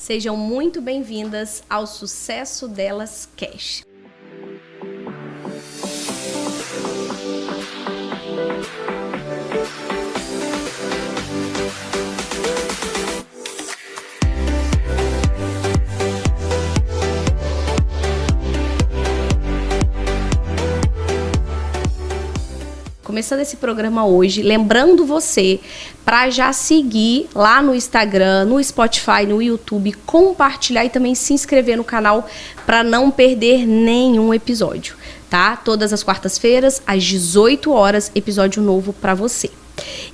Sejam muito bem-vindas ao Sucesso Delas Cast. Começando esse programa hoje, lembrando você para já seguir lá no Instagram, no Spotify, no YouTube, compartilhar e também se inscrever no canal para não perder nenhum episódio, tá? Todas as quartas-feiras, às 18 horas, episódio novo para você.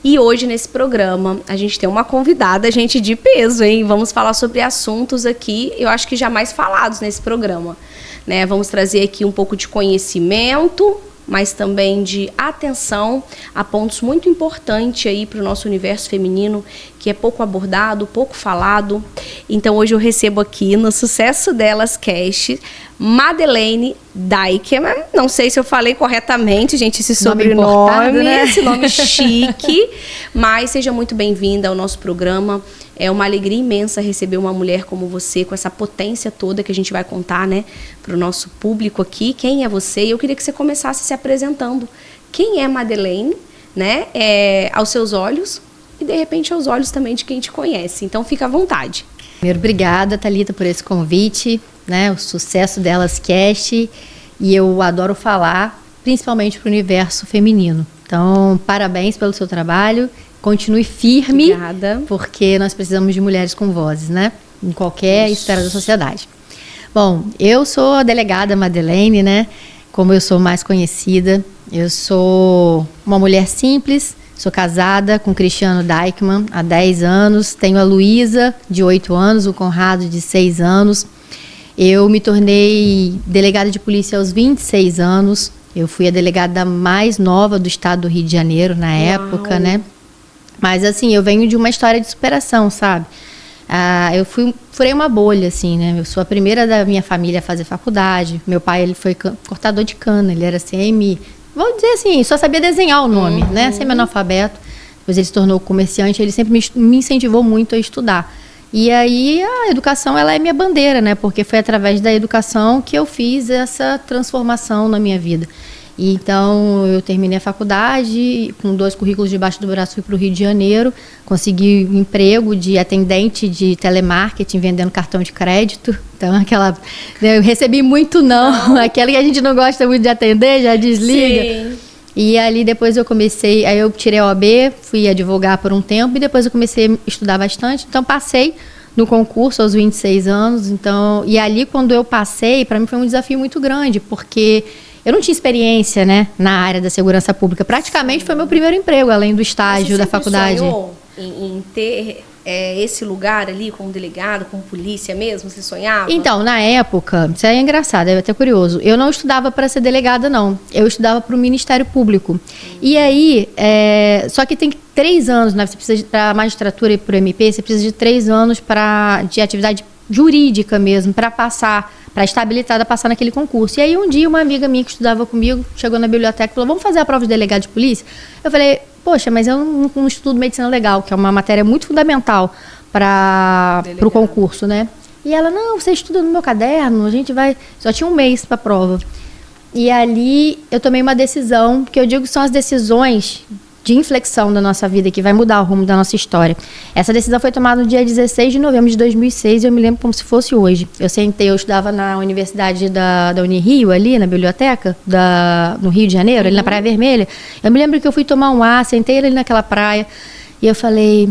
E hoje, nesse programa, a gente tem uma convidada, gente de peso, hein? Vamos falar sobre assuntos aqui, eu acho que jamais falados nesse programa, né? Vamos trazer aqui um pouco de conhecimento, mas também de atenção a pontos muito importantes aí para o nosso universo feminino, que é pouco abordado, pouco falado. Então hoje eu recebo aqui no Sucesso Delas Cast, Madeleine Dykman. Não sei se eu falei corretamente, gente, esse sobrenome, né? Esse nome chique, mas seja muito bem-vinda ao nosso programa. É uma alegria imensa receber uma mulher como você, com essa potência toda que a gente vai contar, né, para o nosso público aqui. Quem é você? E eu queria que você começasse se apresentando. Quem é Madeleine, né, aos seus olhos e, de repente, aos olhos também de quem te conhece. Então, fica à vontade. Primeiro, obrigada, Thalita, por esse convite, né, o Sucesso Delas Cast. E eu adoro falar, principalmente para o universo feminino. Então, parabéns pelo seu trabalho. Continue firme. Obrigada. Porque nós precisamos de mulheres com vozes, né? Em qualquer esfera da sociedade. Bom, eu sou a delegada Madeleine, né? Como eu sou mais conhecida. Eu sou uma mulher simples, sou casada com Cristiano Dykman há 10 anos. Tenho a Luísa, de 8 anos, o Conrado, de 6 anos. Eu me tornei delegada de polícia aos 26 anos. Eu fui a delegada mais nova do estado do Rio de Janeiro na época, né? Mas, assim, eu venho de uma história de superação, sabe? Eu furei uma bolha, assim, né? Eu sou a primeira da minha família a fazer faculdade. Meu pai, ele foi cortador de cana, ele era CM... Vou dizer assim, só sabia desenhar o nome, né? Semi-analfabeto. Depois ele se tornou comerciante, ele sempre me incentivou muito a estudar. E aí, a educação, ela é minha bandeira, né? Porque foi através da educação que eu fiz essa transformação na minha vida. E então, eu terminei a faculdade, com 2 currículos debaixo do braço, fui para o Rio de Janeiro, consegui um emprego de atendente de telemarketing, vendendo cartão de crédito. Então, eu recebi muito não, aquela que a gente não gosta muito de atender, já desliga. Sim. E ali depois aí eu tirei a OAB, fui advogar por um tempo, e depois eu comecei a estudar bastante, então passei no concurso aos 26 anos. Então, e ali, quando eu passei, para mim foi um desafio muito grande, porque eu não tinha experiência, né, na área da segurança pública. Praticamente foi meu primeiro emprego, além do estágio da faculdade. Você sonhou em ter esse lugar ali como delegado, como polícia mesmo? Você sonhava? Então, na época, isso é engraçado, é até curioso. Eu não estudava para ser delegada, não. Eu estudava para o Ministério Público. E aí, só que tem 3 anos, né? Você precisa para a magistratura e para o MP, você precisa de 3 anos de atividade jurídica mesmo, para estar habilitada a passar naquele concurso. E aí um dia uma amiga minha que estudava comigo chegou na biblioteca e falou: vamos fazer a prova de delegado de polícia? Eu falei: poxa, mas eu não estudo medicina legal, que é uma matéria muito fundamental para o concurso, né? E ela: não, você estuda no meu caderno, a gente vai... Só tinha um mês para a prova. E ali eu tomei uma decisão, que eu digo que são as decisões de inflexão da nossa vida, que vai mudar o rumo da nossa história. Essa decisão foi tomada no dia 16 de novembro de 2006, e eu me lembro como se fosse hoje. Eu estudava na Universidade da Unirio, ali na biblioteca, no Rio de Janeiro, ali na Praia Vermelha. Eu me lembro que eu fui tomar um ar, sentei ali naquela praia, e eu falei: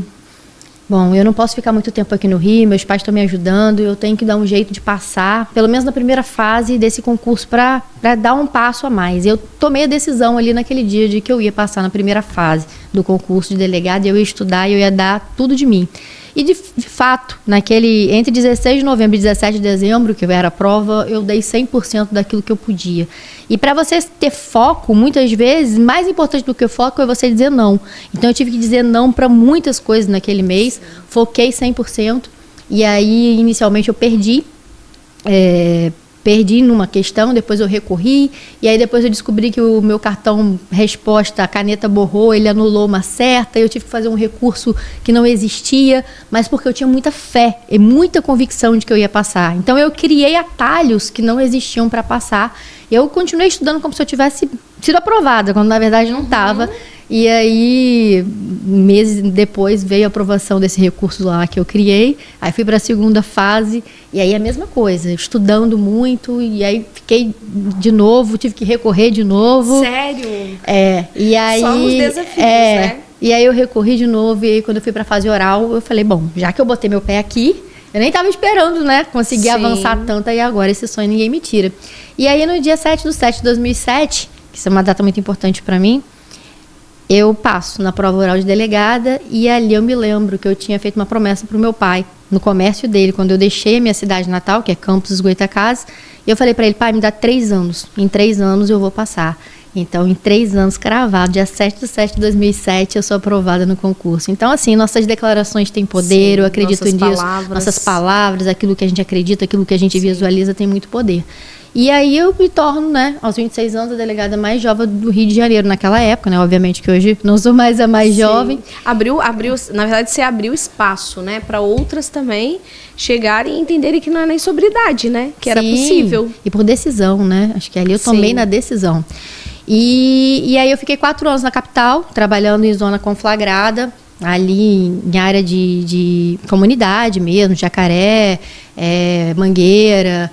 bom, eu não posso ficar muito tempo aqui no Rio, meus pais estão me ajudando, eu tenho que dar um jeito de passar, pelo menos na primeira fase desse concurso, para dar um passo a mais. Eu tomei a decisão ali naquele dia de que eu ia passar na primeira fase do concurso de delegado, eu ia estudar e eu ia dar tudo de mim. E de fato, entre 16 de novembro e 17 de dezembro, que era a prova, eu dei 100% daquilo que eu podia. E para você ter foco, muitas vezes, mais importante do que o foco é você dizer não. Então eu tive que dizer não para muitas coisas naquele mês, foquei 100%, e aí inicialmente eu perdi perdi numa questão, depois eu recorri, e aí depois eu descobri que o meu cartão resposta, a caneta borrou, ele anulou uma certa, eu tive que fazer um recurso que não existia, mas porque eu tinha muita fé e muita convicção de que eu ia passar. Então eu criei atalhos que não existiam para passar. Eu continuei estudando como se eu tivesse sido aprovada, quando na verdade não estava. E aí, meses depois, veio a aprovação desse recurso lá que eu criei. Aí fui para a segunda fase, e aí a mesma coisa, estudando muito, e aí fiquei de novo, tive que recorrer de novo. Sério? E aí... Só os desafios, né? E aí eu recorri de novo, e aí quando eu fui para a fase oral, eu falei, bom, já que eu botei meu pé aqui, eu nem estava esperando, né, conseguir avançar tanto, e agora esse sonho ninguém me tira. E aí no dia 7/7/2007, que isso é uma data muito importante para mim, eu passo na prova oral de delegada, e ali eu me lembro que eu tinha feito uma promessa para o meu pai, no comércio dele, quando eu deixei a minha cidade natal, que é Campos dos Goytacazes, e eu falei para ele, pai, me dá 3 anos, em 3 anos eu vou passar. Então, em 3 anos cravado, dia 7/7/2007, eu sou aprovada no concurso. Então, assim, nossas declarações têm poder, eu acredito nisso, nossas palavras, aquilo que a gente acredita, aquilo que a gente visualiza tem muito poder. E aí eu me torno, né, aos 26 anos, a delegada mais jovem do Rio de Janeiro naquela época, né? Obviamente que hoje não sou mais a mais jovem. Abriu, na verdade, você abriu espaço, né, para outras também chegarem e entenderem que não é nem sobre idade, né? Que era possível. E por decisão, né? Acho que ali eu tomei na decisão. E aí eu fiquei 4 anos na capital, trabalhando em zona conflagrada, ali em área de comunidade mesmo, Jacaré, Mangueira.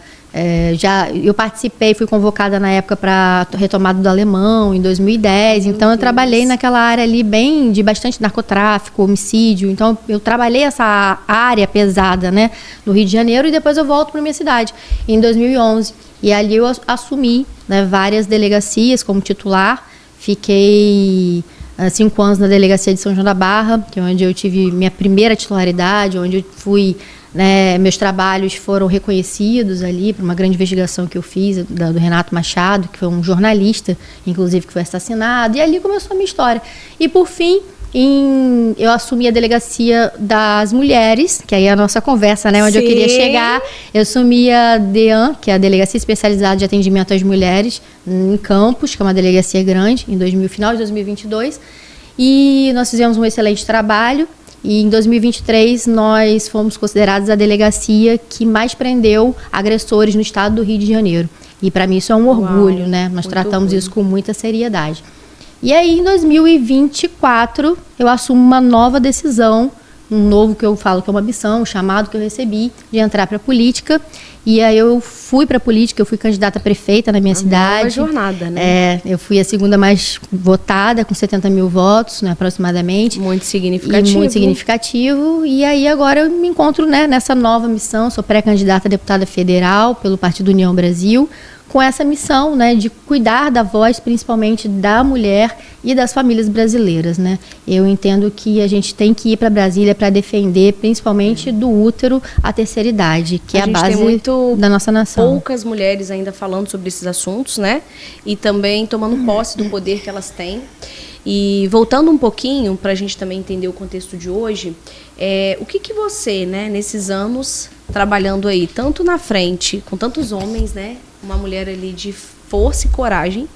Eu participei, fui convocada na época para retomada do Alemão, em 2010. Então, eu trabalhei naquela área ali de bastante narcotráfico, homicídio. Então, eu trabalhei essa área pesada, né, no Rio de Janeiro, e depois eu volto para minha cidade, em 2011. E ali eu assumi, né, várias delegacias como titular. Fiquei 5 anos na delegacia de São João da Barra, que é onde eu tive minha primeira titularidade, onde eu fui... Né, meus trabalhos foram reconhecidos ali por uma grande investigação que eu fiz do Renato Machado, que foi um jornalista, inclusive, que foi assassinado, e ali começou a minha história. E por fim, eu assumi a delegacia das mulheres, que aí é a nossa conversa, né, onde eu queria chegar. Eu assumi a DEAN, que é a Delegacia Especializada de Atendimento às Mulheres, em Campos, que é uma delegacia grande, final de 2022, e nós fizemos um excelente trabalho. E em 2023, nós fomos considerados a delegacia que mais prendeu agressores no estado do Rio de Janeiro. E para mim isso é um orgulho, né? Nós tratamos isso com muita seriedade. E aí, em 2024, eu assumo uma nova decisão, um novo que eu falo que é uma missão, um chamado que eu recebi de entrar para a política. E aí eu fui para a política, eu fui candidata a prefeita na minha cidade. Uma jornada, né? Eu fui a segunda mais votada, com 70 mil votos, né, aproximadamente. Muito significativo. Muito significativo. E aí agora eu me encontro, né, nessa nova missão, sou pré-candidata a deputada federal pelo Partido União Brasil, com essa missão, né, de cuidar da voz, principalmente da mulher e das famílias brasileiras, né? Eu entendo que a gente tem que ir para Brasília para defender, principalmente do útero à terceira idade, que é a base da nossa nação. Poucas mulheres ainda falando sobre esses assuntos, né? E também tomando posse do poder que elas têm. E voltando um pouquinho, para a gente também entender o contexto de hoje, o que você, né, nesses anos trabalhando aí, tanto na frente, com tantos homens, né? Uma mulher ali de força e coragem,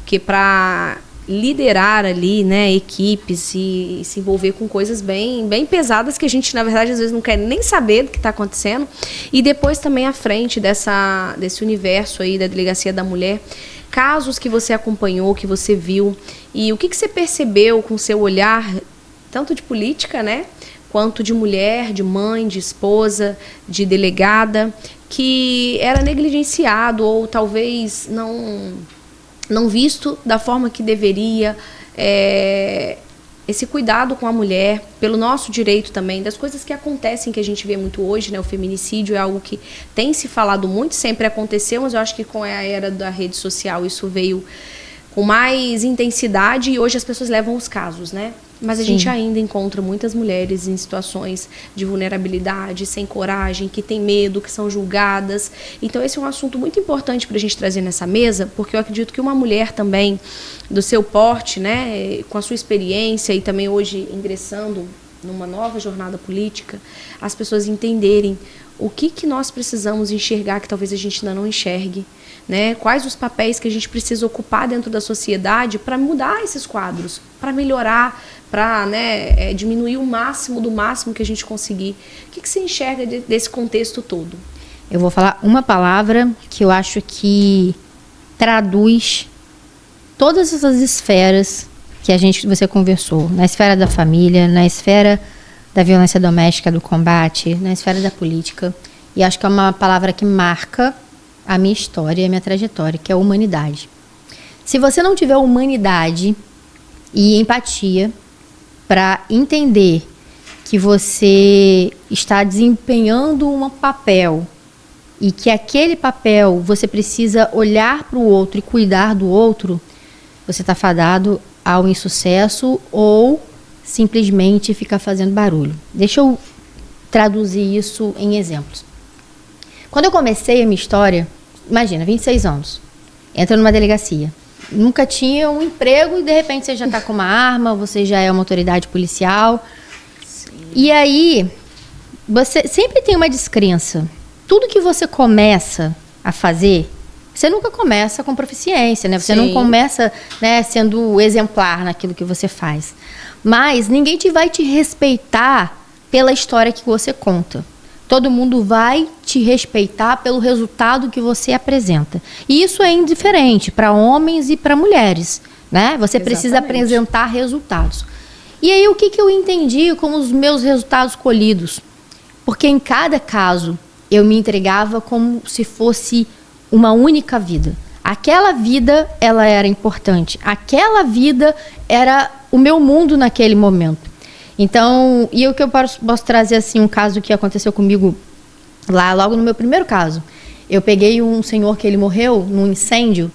que para liderar ali, né, equipes e se envolver com coisas bem pesadas que a gente, na verdade, às vezes não quer nem saber do que está acontecendo. E depois também à frente desse universo aí da Delegacia da Mulher, casos que você acompanhou, que você viu, e o que você percebeu com o seu olhar, tanto de política, né, quanto de mulher, de mãe, de esposa, de delegada, que era negligenciado ou talvez não visto da forma que deveria, esse cuidado com a mulher, pelo nosso direito também, das coisas que acontecem, que a gente vê muito hoje, né? O feminicídio é algo que tem se falado muito, sempre aconteceu, mas eu acho que com a era da rede social isso veio com mais intensidade e hoje as pessoas levam os casos, né? Mas a gente ainda encontra muitas mulheres em situações de vulnerabilidade, sem coragem, que têm medo, que são julgadas. Então esse é um assunto muito importante para a gente trazer nessa mesa, porque eu acredito que uma mulher também do seu porte, né, com a sua experiência e também hoje ingressando numa nova jornada política, as pessoas entenderem o que nós precisamos enxergar que talvez a gente ainda não enxergue, né? Quais os papéis que a gente precisa ocupar dentro da sociedade para mudar esses quadros, para melhorar, para, né, diminuir o máximo do máximo que a gente conseguir. O que você enxerga desse contexto todo? Eu vou falar uma palavra que eu acho que traduz todas essas esferas que você conversou, na esfera da família, na esfera da violência doméstica, do combate, na esfera da política. E acho que é uma palavra que marca a minha história, a minha trajetória, que é a humanidade. Se você não tiver humanidade e empatia para entender que você está desempenhando um papel e que aquele papel você precisa olhar para o outro e cuidar do outro, você está fadado ao insucesso ou simplesmente ficar fazendo barulho. Deixa eu traduzir isso em exemplos. Quando eu comecei a minha história, imagina, 26 anos, entra numa delegacia, nunca tinha um emprego e de repente você já está com uma arma, você já é uma autoridade policial. Sim. E aí, você sempre tem uma descrença. Tudo que você começa a fazer, você nunca começa com proficiência, né? Você não começa, né, sendo exemplar naquilo que você faz. Mas ninguém vai te respeitar pela história que você conta. Todo mundo vai te respeitar pelo resultado que você apresenta. E isso é indiferente para homens e para mulheres, né? Você precisa apresentar resultados. E aí o que eu entendi como os meus resultados colhidos? Porque em cada caso eu me entregava como se fosse uma única vida. Aquela vida, ela era importante. Aquela vida era o meu mundo naquele momento. Então, e o que eu posso trazer, assim, um caso que aconteceu comigo lá, logo no meu primeiro caso. Eu peguei um senhor que ele morreu num incêndio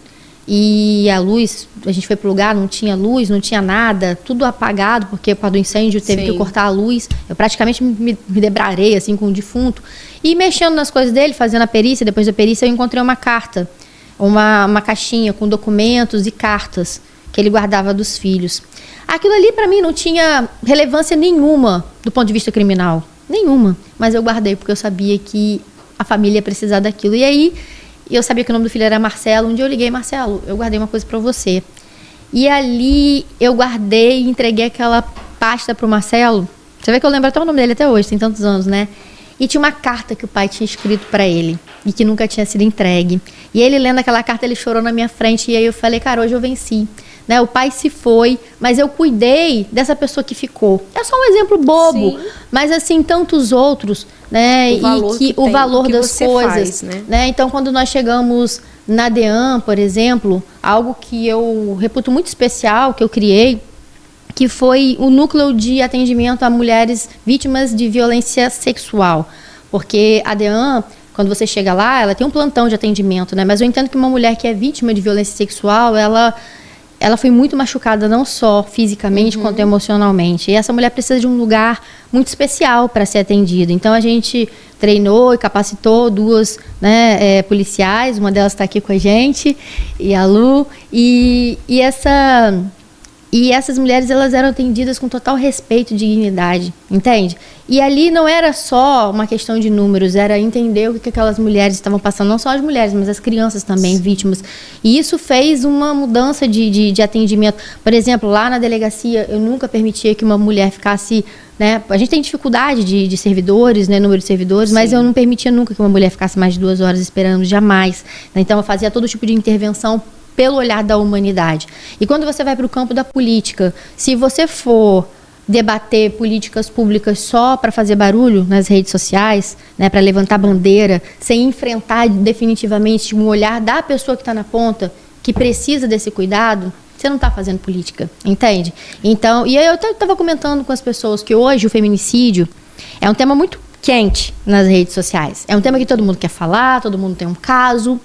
e a luz, a gente foi pro lugar, não tinha luz, não tinha nada, tudo apagado, porque por causa do incêndio teve que cortar a luz. Eu praticamente me debrarei, assim, com o defunto. E mexendo nas coisas dele, fazendo a perícia, depois da perícia eu encontrei uma carta, uma caixinha com documentos e cartas que ele guardava dos filhos. Aquilo ali para mim não tinha relevância nenhuma do ponto de vista criminal, nenhuma, mas eu guardei porque eu sabia que a família ia precisar daquilo. E aí eu sabia que o nome do filho era Marcelo. Um dia eu liguei: Marcelo, eu guardei uma coisa para você. E ali eu guardei e entreguei aquela pasta pro Marcelo. Você vê que eu lembro até o nome dele até hoje, tem tantos anos, né? E tinha uma carta que o pai tinha escrito para ele e que nunca tinha sido entregue. E ele, lendo aquela carta, ele chorou na minha frente. E aí eu falei: cara, hoje eu venci, né? O pai se foi, mas eu cuidei dessa pessoa que ficou. É só um exemplo bobo, sim, mas assim, tantos outros, né? O valor das coisas, faz, né? Então, quando nós chegamos na DEAN, por exemplo, algo que eu reputo muito especial, que eu criei, que foi o núcleo de atendimento a mulheres vítimas de violência sexual. Porque a DEAN, quando você chega lá, ela tem um plantão de atendimento, né? Mas eu entendo que uma mulher que é vítima de violência sexual, ela foi muito machucada, não só fisicamente, quanto emocionalmente. E essa mulher precisa de um lugar muito especial para ser atendida. Então, a gente treinou e capacitou duas, né, policiais, uma delas está aqui com a gente, e a Lu, e essas mulheres, elas eram atendidas com total respeito e dignidade, entende? E ali não era só uma questão de números, era entender o que aquelas mulheres estavam passando, não só as mulheres, mas as crianças também, vítimas. E isso fez uma mudança de atendimento. Por exemplo, lá na delegacia, eu nunca permitia que uma mulher ficasse, né? A gente tem dificuldade de servidores, né, número de servidores, sim, mas eu não permitia nunca que uma mulher ficasse mais de 2 horas esperando, jamais. Então, eu fazia todo tipo de intervenção pelo olhar da humanidade. E quando você vai para o campo da política, se você for debater políticas públicas só para fazer barulho nas redes sociais, né, para levantar bandeira, sem enfrentar definitivamente um olhar da pessoa que está na ponta, que precisa desse cuidado, você não está fazendo política, entende? Então, e aí eu estava comentando com as pessoas que hoje o feminicídio é um tema muito quente nas redes sociais. É um tema que todo mundo quer falar, todo mundo tem um caso.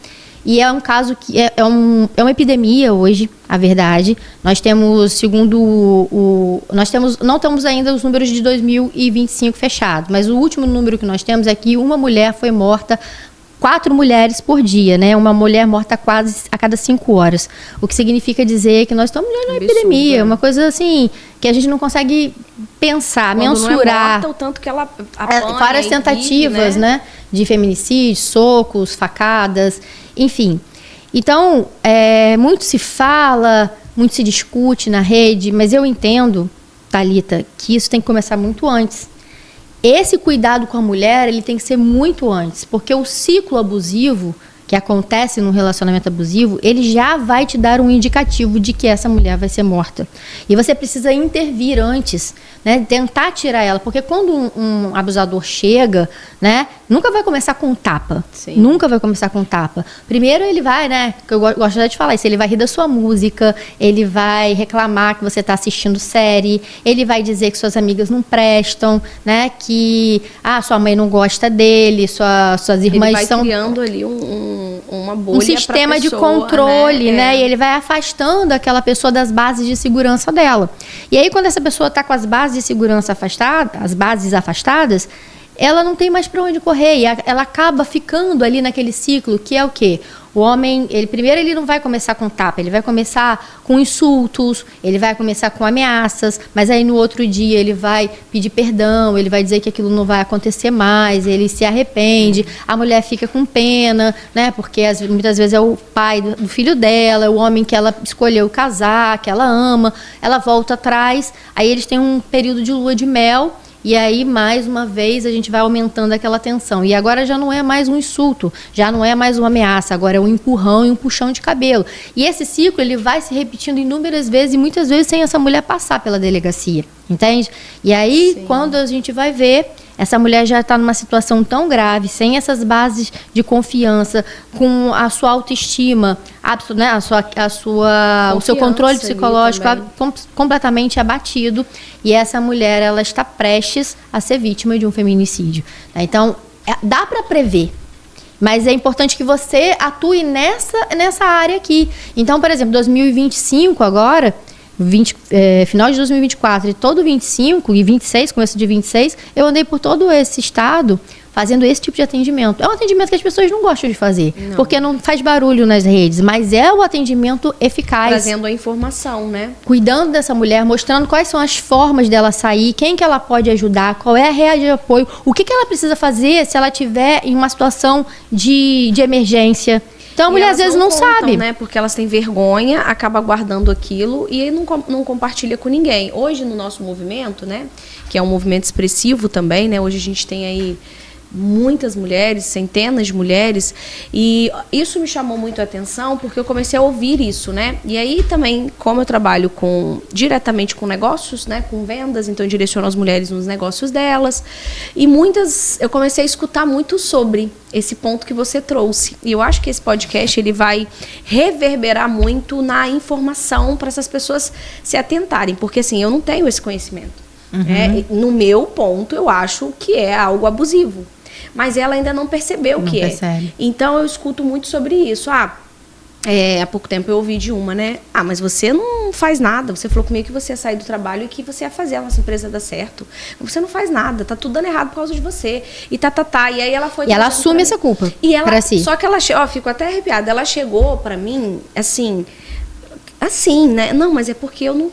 E é um caso que é uma epidemia hoje, a verdade. Nós temos, não temos ainda os números de 2025 fechados, mas o último número que nós temos é que uma mulher foi morta, 4 mulheres por dia, né? Uma mulher morta quase a cada 5 horas. O que significa dizer que nós estamos numa epidemia, uma coisa assim que a gente não consegue pensar, Quando mensurar. Não é morta, o tanto que ela apanha, várias tentativas, vive, né? De feminicídio, socos, facadas, enfim. Então, muito se fala, muito se discute na rede, mas eu entendo, Thalita, que isso tem que começar muito antes. Esse cuidado com a mulher, ele tem que ser muito antes, porque o ciclo abusivo que acontece num relacionamento abusivo, ele já vai te dar um indicativo de que essa mulher vai ser morta. E você precisa intervir antes, né? Tentar tirar ela, porque quando um abusador chega, né? Nunca vai começar com tapa. Sim. Nunca vai começar com tapa. Primeiro ele vai, né? Que eu gosto de falar isso, ele vai rir da sua música, ele vai reclamar que você está assistindo série, ele vai dizer que suas amigas não prestam, né? Que sua mãe não gosta dele, suas irmãs ele vai são... criando ali uma bolha, um sistema pra pessoa, de controle, né? E É. ele vai afastando aquela pessoa das bases de segurança dela. E aí, quando essa pessoa está com as bases de segurança afastadas, as bases afastadas, ela não tem mais para onde correr. E ela acaba ficando ali naquele ciclo, que é o quê? O homem, primeiro ele não vai começar com tapa, ele vai começar com insultos, ele vai começar com ameaças, mas aí no outro dia ele vai pedir perdão, ele vai dizer que aquilo não vai acontecer mais, ele se arrepende, a mulher fica com pena, né? Porque muitas vezes é o pai do filho dela, é o homem que ela escolheu casar, que ela ama, ela volta atrás, aí eles têm um período de lua de mel. E aí, mais uma vez, a gente vai aumentando aquela tensão. E agora já não é mais um insulto, já não é mais uma ameaça, agora é um empurrão e um puxão de cabelo. E esse ciclo, ele vai se repetindo inúmeras vezes e muitas vezes sem essa mulher passar pela delegacia, entende? E aí, Sim. Quando a gente vai ver, essa mulher já está numa situação tão grave, sem essas bases de confiança, com a sua autoestima, né, o seu controle psicológico completamente abatido. E essa mulher, ela está prestes a ser vítima de um feminicídio. Então, dá para prever. Mas é importante que você atue nessa área aqui. Então, por exemplo, 2025 agora... final de 2024 e todo 25 e 26, começo de 26, eu andei por todo esse estado fazendo esse tipo de atendimento. É um atendimento que as pessoas não gostam de fazer, porque não faz barulho nas redes, mas é o atendimento eficaz. Trazendo a informação, né? Cuidando dessa mulher, mostrando quais são as formas dela sair, quem que ela pode ajudar, qual é a rede de apoio, o que ela precisa fazer se ela estiver em uma situação de emergência. Então a mulher às vezes não contam, sabe. Né? Porque elas têm vergonha, acaba guardando aquilo e aí não compartilha com ninguém. Hoje no nosso movimento, né? Que é um movimento expressivo também, né? Hoje a gente tem aí muitas mulheres, centenas de mulheres, e isso me chamou muito a atenção porque eu comecei a ouvir isso, né? E aí também, como eu trabalho diretamente com negócios, né? Com vendas, então eu direciono as mulheres nos negócios delas, e eu comecei a escutar muito sobre esse ponto que você trouxe. E eu acho que esse podcast, ele vai reverberar muito na informação para essas pessoas se atentarem, porque assim, eu não tenho esse conhecimento. No meu ponto, eu acho que é algo abusivo. Mas ela ainda não percebeu o que é. Então, eu escuto muito sobre isso. Há pouco tempo eu ouvi de uma, né? Mas você não faz nada. Você falou comigo que você ia sair do trabalho e que você ia fazer a nossa empresa dar certo. Você não faz nada. Tá tudo dando errado por causa de você. E E aí ela foi... E ela assume essa culpa pra si. Só que ela... fico até arrepiada. Ela chegou pra mim, assim, né? Não, mas é porque eu não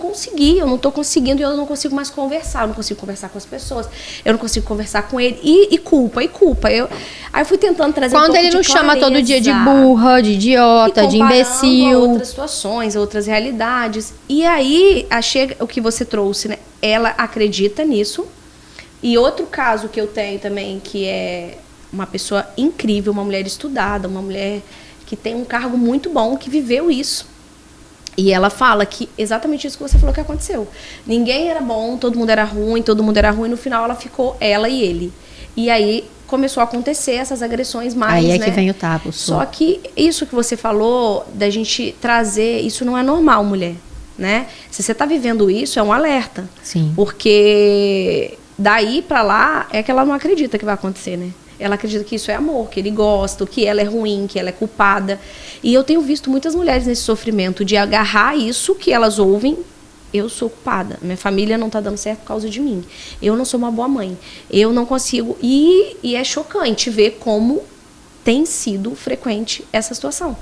não tô conseguindo e eu não consigo mais conversar. Eu não consigo conversar com as pessoas, eu não consigo conversar com ele. E culpa. Aí eu fui tentando trazer Quando ele não chama todo dia de burra, de idiota, de imbecil. Outras situações, outras realidades. E aí, o que você trouxe, né? Ela acredita nisso. E outro caso que eu tenho também, que é uma pessoa incrível, uma mulher estudada, uma mulher que tem um cargo muito bom, que viveu isso. E ela fala que exatamente isso que você falou que aconteceu. Ninguém era bom, todo mundo era ruim, no final ela ficou ela e ele. E aí começou a acontecer essas agressões mais, aí é né? que vem o tapa. Só que isso que você falou, da gente trazer, isso não é normal, mulher, né? Se você tá vivendo isso, é um alerta. Sim. Porque daí pra lá é que ela não acredita que vai acontecer, né? Ela acredita que isso é amor, que ele gosta, que ela é ruim, que ela é culpada. E eu tenho visto muitas mulheres nesse sofrimento de agarrar isso que elas ouvem. Eu sou culpada. Minha família não está dando certo por causa de mim. Eu não sou uma boa mãe. Eu não consigo. E é chocante ver como tem sido frequente essa situação.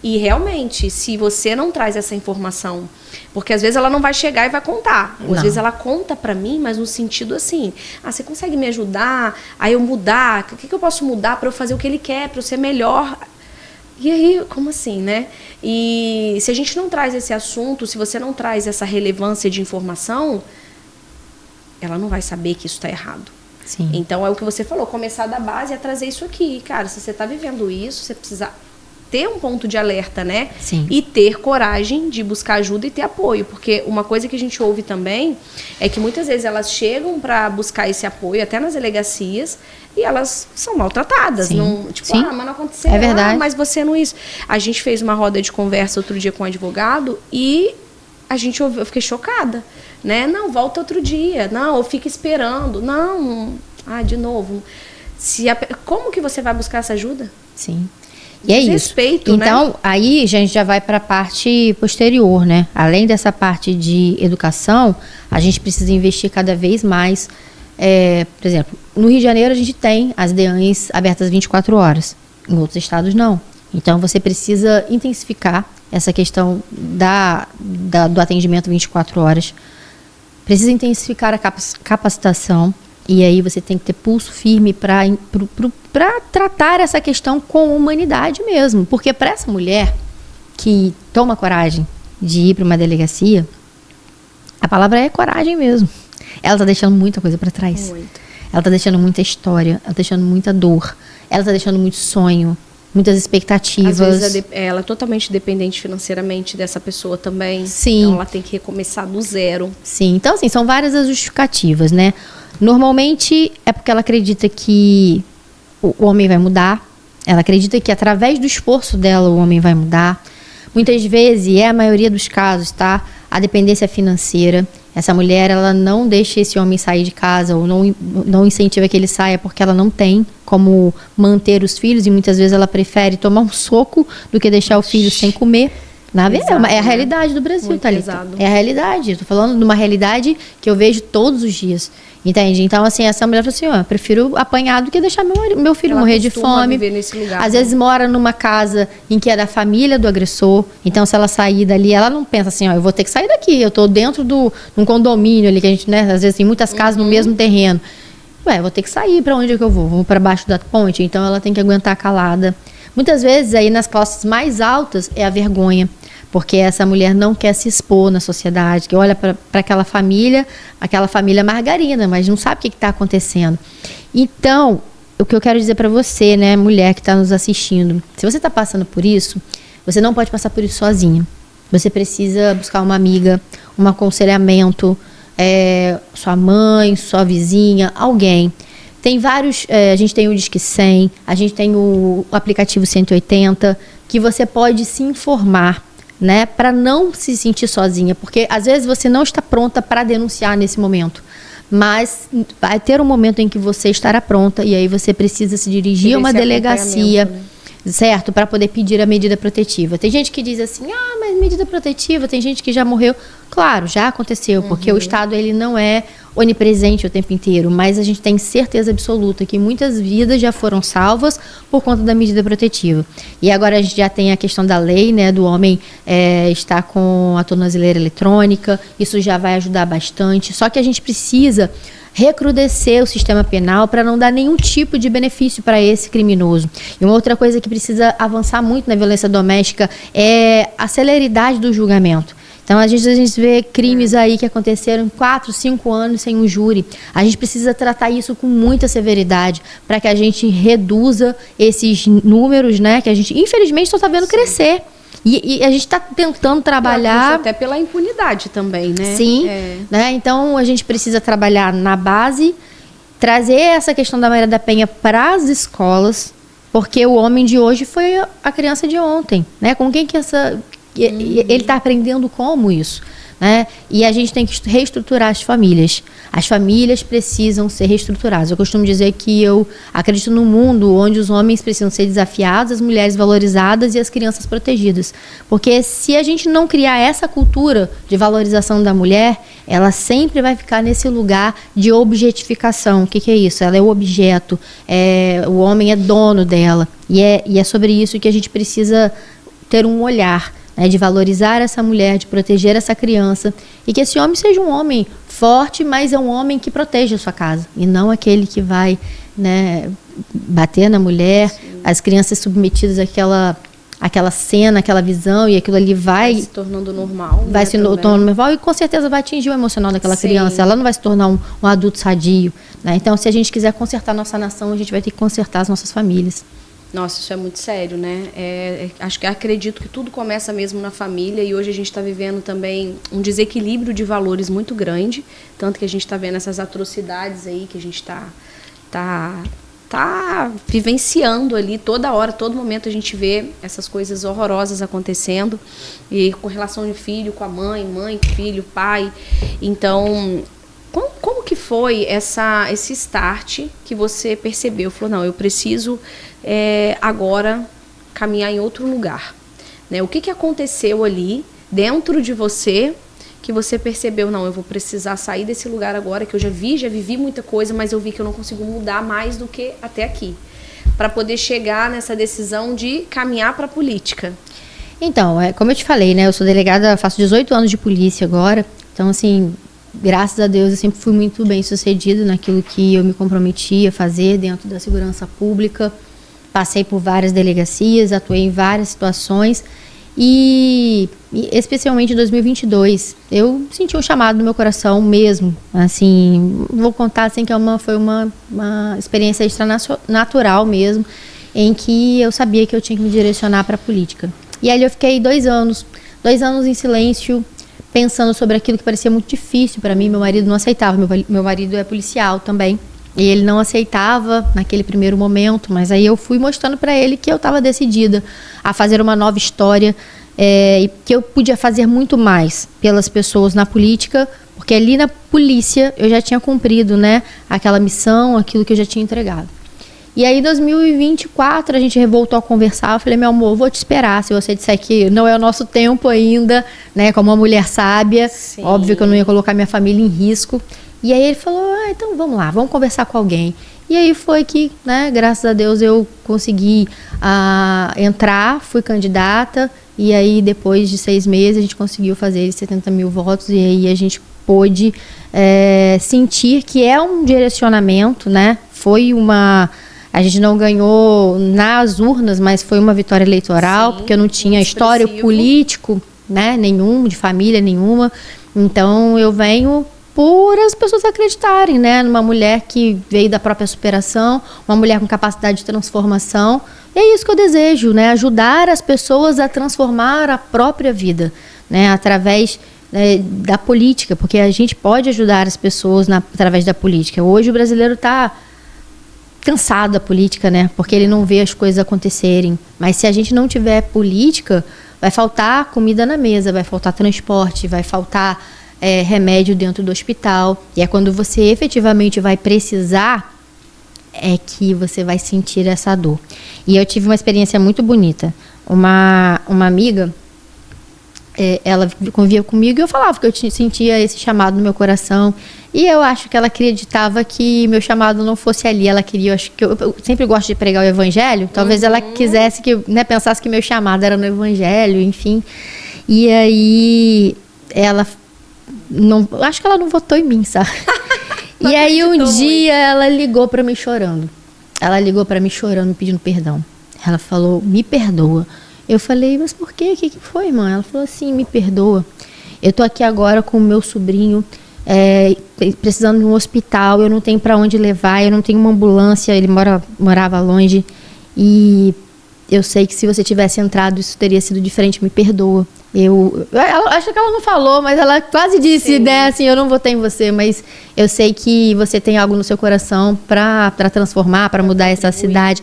E realmente, se você não traz essa informação, porque às vezes ela não vai chegar e vai contar. Às vezes ela conta pra mim, mas no sentido assim, você consegue me ajudar? Aí eu mudar? O que eu posso mudar pra eu fazer o que ele quer, pra eu ser melhor? E aí, como assim, né? E se a gente não traz esse assunto, se você não traz essa relevância de informação, ela não vai saber que isso tá errado. Sim. Então é o que você falou, começar da base é trazer isso aqui. Cara, se você tá vivendo isso, você precisa ter um ponto de alerta, né? Sim. E ter coragem de buscar ajuda e ter apoio. Porque uma coisa que a gente ouve também é que muitas vezes elas chegam para buscar esse apoio, até nas delegacias, e elas são maltratadas. Sim. Não, tipo, Sim. mas não aconteceu. É verdade. Mas você não isso. A gente fez uma roda de conversa outro dia com um advogado e eu fiquei chocada. Né? Não, volta outro dia. Não, ou fica esperando. Não. De novo. Como que você vai buscar essa ajuda? Sim. E é isso. Respeito, então, né? aí a gente já vai para a parte posterior, né? Além dessa parte de educação, a gente precisa investir cada vez mais. Por exemplo, no Rio de Janeiro a gente tem as DEANs abertas 24 horas. Em outros estados não. Então, você precisa intensificar essa questão do atendimento 24 horas. Precisa intensificar a capacitação. E aí você tem que ter pulso firme para tratar essa questão com humanidade mesmo. Porque para essa mulher que toma coragem de ir para uma delegacia, a palavra é coragem mesmo. Ela está deixando muita coisa para trás. Muito. Ela está deixando muita história, ela está deixando muita dor, ela está deixando muito sonho, muitas expectativas. Às vezes ela é totalmente dependente financeiramente dessa pessoa também. Sim. Então ela tem que recomeçar do zero. Sim, então assim, são várias as justificativas, né? Normalmente é porque ela acredita que o homem vai mudar, ela acredita que através do esforço dela o homem vai mudar. Muitas vezes, e é a maioria dos casos, tá? A dependência financeira. Essa mulher, ela não deixa esse homem sair de casa ou não incentiva que ele saia porque ela não tem como manter os filhos e muitas vezes ela prefere tomar um soco do que deixar o filho sem comer. É a realidade do Brasil, Thalita. É a realidade. Eu tô falando de uma realidade que eu vejo todos os dias. Entende? Então, assim, essa mulher falou assim, prefiro apanhar do que deixar meu filho morrer de fome. Viver nesse lugar, Às vezes mora numa casa em que é da família do agressor. Então, se ela sair dali, ela não pensa assim, eu vou ter que sair daqui. Eu tô dentro de um condomínio ali, que a gente, né, às vezes tem muitas casas no mesmo terreno. Eu vou ter que sair, para onde é que eu vou? Vou para baixo da ponte? Então, ela tem que aguentar calada. Muitas vezes, aí nas classes mais altas, é a vergonha. Porque essa mulher não quer se expor na sociedade, que olha para aquela família margarina, mas não sabe o que está acontecendo. Então, o que eu quero dizer para você, né, mulher que está nos assistindo, se você está passando por isso, você não pode passar por isso sozinha. Você precisa buscar uma amiga, um aconselhamento, sua mãe, sua vizinha, alguém. Tem vários, a gente tem o Disque 100, a gente tem o aplicativo 180, que você pode se informar, né, para não se sentir sozinha, porque às vezes você não está pronta para denunciar nesse momento, mas vai ter um momento em que você estará pronta e aí você precisa se dirigir a uma delegacia, né? Certo? Para poder pedir a medida protetiva. Tem gente que diz assim, mas medida protetiva, tem gente que já morreu. Claro, já aconteceu, porque o Estado ele não é onipresente o tempo inteiro, mas a gente tem certeza absoluta que muitas vidas já foram salvas por conta da medida protetiva. E agora a gente já tem a questão da lei, né, do homem estar com a tornozeleira eletrônica, isso já vai ajudar bastante, só que a gente precisa recrudescer o sistema penal para não dar nenhum tipo de benefício para esse criminoso. E uma outra coisa que precisa avançar muito na violência doméstica é a celeridade do julgamento. Então, a gente vê crimes aí que aconteceram em 4, 5 anos sem um júri. A gente precisa tratar isso com muita severidade para que a gente reduza esses números, né? Que a gente, infelizmente, só está vendo crescer. E a gente está tentando trabalhar... Até pela impunidade também, né? Sim. Né? Então, a gente precisa trabalhar na base, trazer essa questão da Maria da Penha para as escolas, porque o homem de hoje foi a criança de ontem, né? Com quem que essa... Ele está aprendendo como isso, né? E a gente tem que reestruturar as famílias. As famílias precisam ser reestruturadas. Eu costumo dizer que eu acredito num mundo onde os homens precisam ser desafiados, as mulheres valorizadas e as crianças protegidas. Porque se a gente não criar essa cultura de valorização da mulher, ela sempre vai ficar nesse lugar de objetificação. O que é isso? Ela é o objeto, o homem é dono dela. E é sobre isso que a gente precisa ter um olhar, né, de valorizar essa mulher, de proteger essa criança, e que esse homem seja um homem forte, mas é um homem que proteja a sua casa, e não aquele que vai, né, bater na mulher. Sim. As crianças submetidas àquela cena, aquela visão, e aquilo ali vai se tornando normal. Vai se tornando normal, e com certeza vai atingir o emocional daquela Sim. criança. Ela não vai se tornar um adulto sadio, né? Então, se a gente quiser consertar nossa nação, a gente vai ter que consertar as nossas famílias. Nossa, isso é muito sério, né? Acredito que tudo começa mesmo na família, e hoje a gente está vivendo também um desequilíbrio de valores muito grande, tanto que a gente está vendo essas atrocidades aí que a gente tá vivenciando ali toda hora, todo momento a gente vê essas coisas horrorosas acontecendo, e com relação de filho com a mãe, filho, pai. Então, como que foi esse start que você percebeu? Falou, não, eu preciso agora caminhar em outro lugar, né? O que aconteceu ali dentro de você que você percebeu, não, eu vou precisar sair desse lugar agora, que eu já vivi muita coisa, mas eu vi que eu não consigo mudar mais do que até aqui, para poder chegar nessa decisão de caminhar para a política? Então, como eu te falei, né, eu sou delegada, faço 18 anos de polícia agora, então, assim, graças a Deus eu sempre fui muito bem sucedida naquilo que eu me comprometi a fazer dentro da segurança pública. Passei por várias delegacias, atuei em várias situações, e especialmente em 2022, eu senti um chamado no meu coração mesmo, assim, vou contar assim que foi uma experiência extranatural mesmo, em que eu sabia que eu tinha que me direcionar para a política. E aí eu fiquei 2 anos em silêncio, pensando sobre aquilo que parecia muito difícil para mim. Meu marido não aceitava, meu marido é policial também, e ele não aceitava naquele primeiro momento, mas aí eu fui mostrando para ele que eu estava decidida a fazer uma nova história, e que eu podia fazer muito mais pelas pessoas na política, porque ali na polícia eu já tinha cumprido, né, aquela missão, aquilo que eu já tinha entregado. E aí em 2024 a gente voltou a conversar. Eu falei, meu amor, eu vou te esperar, se você disser que não é o nosso tempo ainda, né, como uma mulher sábia. Sim. Óbvio que eu não ia colocar minha família em risco. E aí ele falou, então vamos lá, vamos conversar com alguém. E aí foi que, né, graças a Deus eu consegui entrar, fui candidata, e aí depois de 6 meses a gente conseguiu fazer 70 mil votos, e aí a gente pôde sentir que é um direcionamento, né, a gente não ganhou nas urnas, mas foi uma vitória eleitoral. Sim, porque eu não tinha histórico político, né, nenhum, de família nenhuma. Então eu venho por as pessoas acreditarem, né, numa mulher que veio da própria superação, uma mulher com capacidade de transformação. E é isso que eu desejo, né, ajudar as pessoas a transformar a própria vida, né, através da política, porque a gente pode ajudar as pessoas através da política. Hoje o brasileiro está cansado da política, né, porque ele não vê as coisas acontecerem. Mas se a gente não tiver política, vai faltar comida na mesa, vai faltar transporte, vai faltar remédio dentro do hospital. E é quando você efetivamente vai precisar é que você vai sentir essa dor. E eu tive uma experiência muito bonita. Uma amiga, ela convivia comigo, e eu falava que eu sentia esse chamado no meu coração. E eu acho que ela acreditava que meu chamado não fosse ali. Ela queria, eu sempre gosto de pregar o evangelho. Talvez ela quisesse pensasse que meu chamado era no evangelho, enfim. E aí ela acho que ela não votou em mim, sabe? E aí um dia ela ligou pra mim chorando. Me pedindo perdão. Ela falou, me perdoa. Eu falei, mas por quê? O que foi, irmã? Ela falou assim, me perdoa. Eu tô aqui agora com o meu sobrinho, precisando de um hospital, eu não tenho para onde levar, eu não tenho uma ambulância, ele morava longe, e eu sei que se você tivesse entrado isso teria sido diferente, me perdoa. Acho que ela não falou, mas ela quase disse, né, assim, eu não votei em você, mas eu sei que você tem algo no seu coração para transformar, para mudar essa cidade.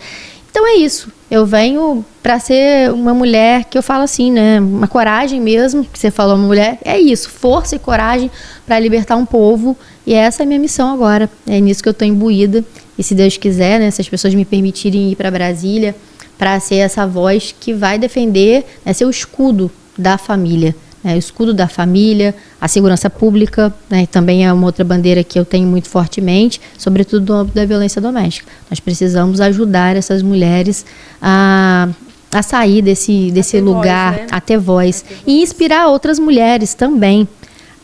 Então é isso, eu venho para ser uma mulher que eu falo assim, né, uma coragem mesmo, que você falou, uma mulher, é isso, força e coragem para libertar um povo, e essa é a minha missão agora, é nisso que eu estou imbuída, e se Deus quiser, né, se as pessoas me permitirem ir para Brasília, para ser essa voz que vai defender, né, ser o escudo da família, né, o escudo da família, a segurança pública, né, também é uma outra bandeira que eu tenho muito fortemente, sobretudo do âmbito da violência doméstica. Nós precisamos ajudar essas mulheres a a sair desse lugar, voz, né? a ter voz. E inspirar outras mulheres também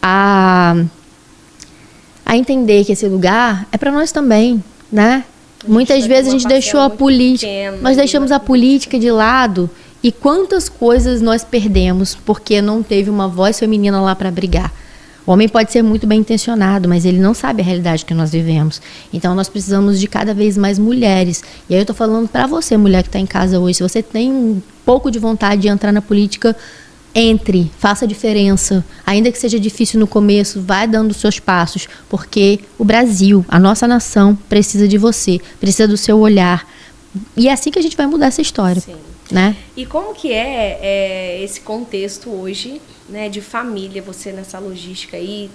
a entender que esse lugar é para nós também, né? Muitas vezes a gente deixou a política, nós deixamos a política de lado, e quantas coisas nós perdemos porque não teve uma voz feminina lá para brigar. O homem pode ser muito bem intencionado, mas ele não sabe a realidade que nós vivemos. Então nós precisamos de cada vez mais mulheres. E aí eu estou falando para você, mulher que está em casa hoje, se você tem um pouco de vontade de entrar na política, entre, faça a diferença. Ainda que seja difícil no começo, vai dando os seus passos, porque o Brasil, a nossa nação, precisa de você, precisa do seu olhar. E é assim que a gente vai mudar essa história. Sim. Né? E como que é esse contexto hoje, né, de família, você nessa logística aí,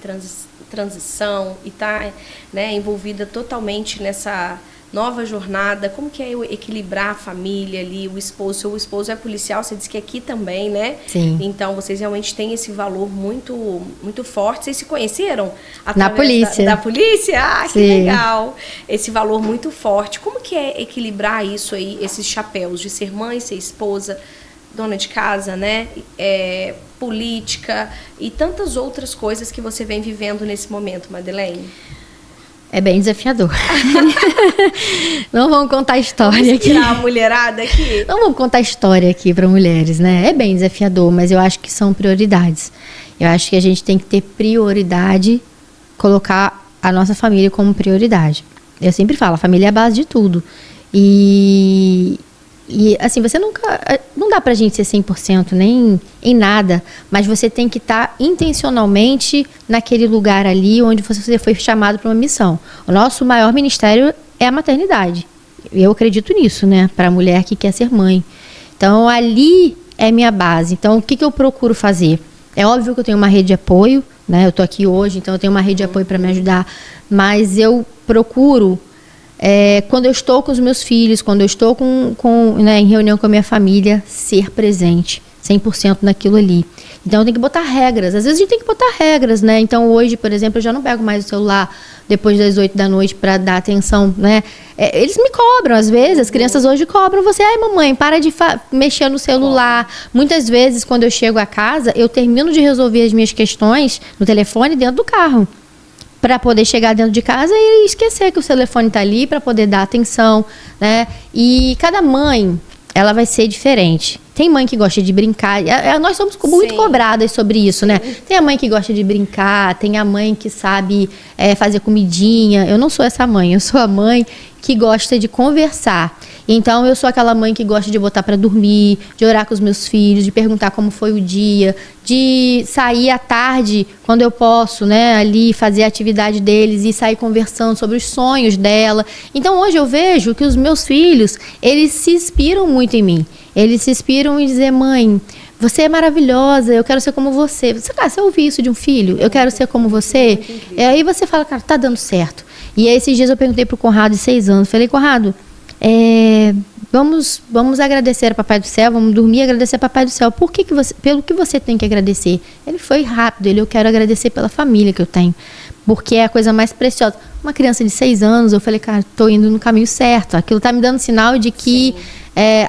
transição, e tá, né, envolvida totalmente nessa nova jornada? Como que é equilibrar a família ali, o esposo é policial, você disse que aqui também, né? Sim. Então, vocês realmente têm esse valor muito, muito forte. Vocês se conheceram na polícia? Da polícia? Ah, que Sim. legal! Esse valor muito forte. Como que é equilibrar isso aí, esses chapéus de ser mãe, ser esposa, dona de casa, né? Política e tantas outras coisas que você vem vivendo nesse momento, Madeleine? É bem desafiador. Não vamos contar história vamos aqui. Tirar a mulherada aqui. Não vamos contar história aqui para mulheres, né? É bem desafiador, mas eu acho que são prioridades. Eu acho que a gente tem que ter prioridade, colocar a nossa família como prioridade. Eu sempre falo, a família é a base de tudo. E assim, você nunca... Não dá pra gente ser 100% nem em nada, mas você tem que estar intencionalmente naquele lugar ali onde você foi chamado para uma missão. O nosso maior ministério é a maternidade. Eu acredito nisso, né? Para a mulher que quer ser mãe. Então, ali é minha base. Então, o que eu procuro fazer? É óbvio que eu tenho uma rede de apoio, né? Eu tô aqui hoje, então eu tenho uma rede de apoio para me ajudar. Mas eu procuro... quando eu estou com os meus filhos, quando eu estou né, em reunião com a minha família, ser presente 100% naquilo ali. Então eu tenho que botar regras. Às vezes a gente tem que botar regras, né? Então hoje, por exemplo, eu já não pego mais o celular depois das 8 da noite para dar atenção, né? Eles me cobram, às vezes, as crianças hoje cobram você. Ai, mamãe, para de mexer no celular. Muitas vezes, quando eu chego a casa, eu termino de resolver as minhas questões no telefone dentro do carro, para poder chegar dentro de casa e esquecer que o telefone está ali para poder dar atenção, né? E cada mãe, ela vai ser diferente. Tem mãe que gosta de brincar. Nós somos muito cobradas sobre isso, né? Tem a mãe que gosta de brincar, tem a mãe que sabe fazer comidinha. Eu não sou essa mãe, eu sou a mãe que gosta de conversar. Então, eu sou aquela mãe que gosta de botar para dormir, de orar com os meus filhos, de perguntar como foi o dia, de sair à tarde, quando eu posso, né, ali fazer a atividade deles e sair conversando sobre os sonhos dela. Então, hoje eu vejo que os meus filhos, eles se inspiram muito em mim. Eles se inspiram em dizer, mãe, você é maravilhosa, eu quero ser como você. Você ouvir isso de um filho? Eu quero ser como você? Aí você fala, cara, tá dando certo. E aí, esses dias eu perguntei pro Conrado, de 6 anos, falei, Conrado, vamos agradecer a Papai do Céu, vamos dormir e agradecer a Papai do Céu. Pelo que você tem que agradecer? Ele foi rápido, eu quero agradecer pela família que eu tenho, porque é a coisa mais preciosa. Uma criança de 6 anos, eu falei, cara, tô indo no caminho certo. Aquilo tá me dando sinal de que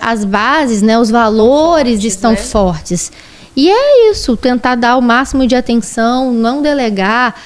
as bases, né, os valores estão fortes. E é isso, tentar dar o máximo de atenção, não delegar,